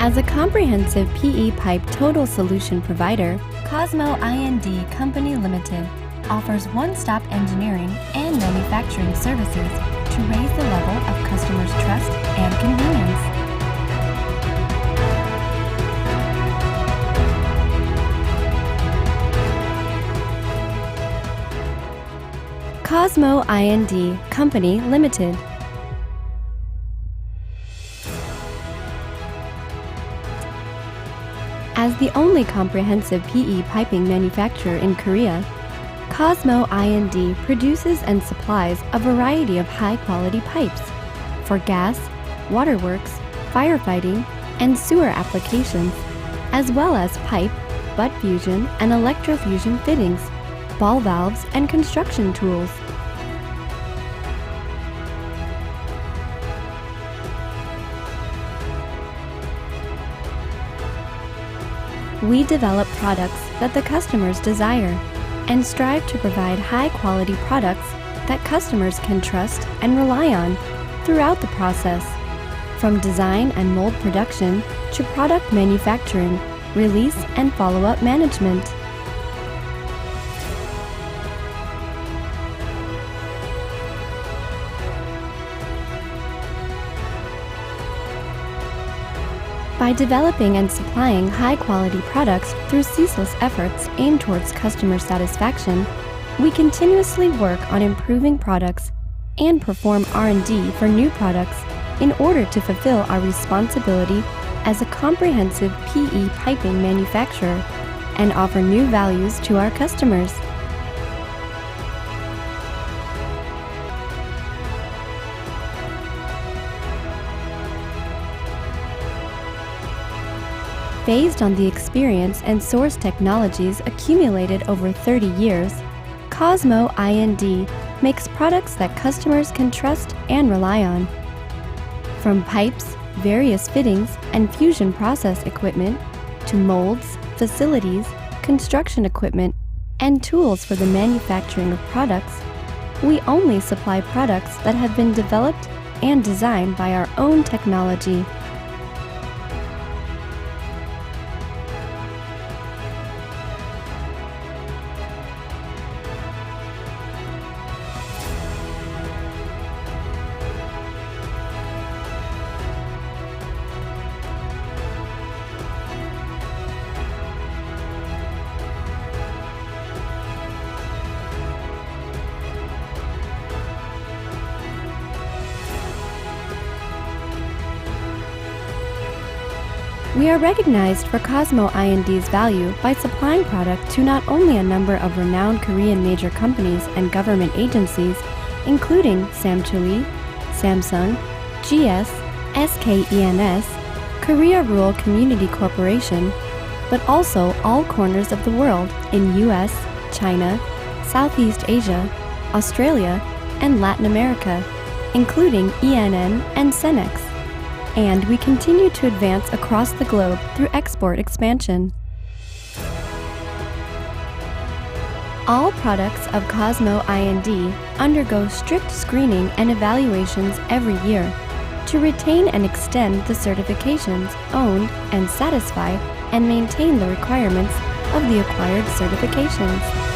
As a comprehensive PE pipe total solution provider, Cosmoind Company Limited offers one-stop engineering and manufacturing services to raise the level of customers' trust and convenience. Cosmoind Company Limited. As the only comprehensive PE piping manufacturer in Korea, Cosmoind produces and supplies a variety of high-quality pipes for gas, waterworks, firefighting, and sewer applications, as well as pipe, butt fusion, and electrofusion fittings, ball valves, and construction tools. We develop products that the customers desire and strive to provide high-quality products that customers can trust and rely on throughout the process, from design and mold production to product manufacturing, release, and follow-up management. By developing and supplying high-quality products through ceaseless efforts aimed towards customer satisfaction, we continuously work on improving products and perform R&D for new products in order to fulfill our responsibility as a comprehensive PE piping manufacturer and offer new values to our customers. Based on the experience and source technologies accumulated over 30 years, Cosmoind makes products that customers can trust and rely on. From pipes, various fittings, and fusion process equipment, to molds, facilities, construction equipment, and tools for the manufacturing of products, we only supply products that have been developed and designed by our own technology. We are recognized for Cosmoind's value by supplying product to not only a number of renowned Korean major companies and government agencies, including Samchuli, Samsung, GS, SKENS, Korea Rural Community Corporation, but also all corners of the world in US, China, Southeast Asia, Australia, and Latin America, including ENN and Cenex. And we continue to advance across the globe through export expansion. All products of Cosmoind undergo strict screening and evaluations every year to retain and extend the certifications owned and satisfy and maintain the requirements of the acquired certifications.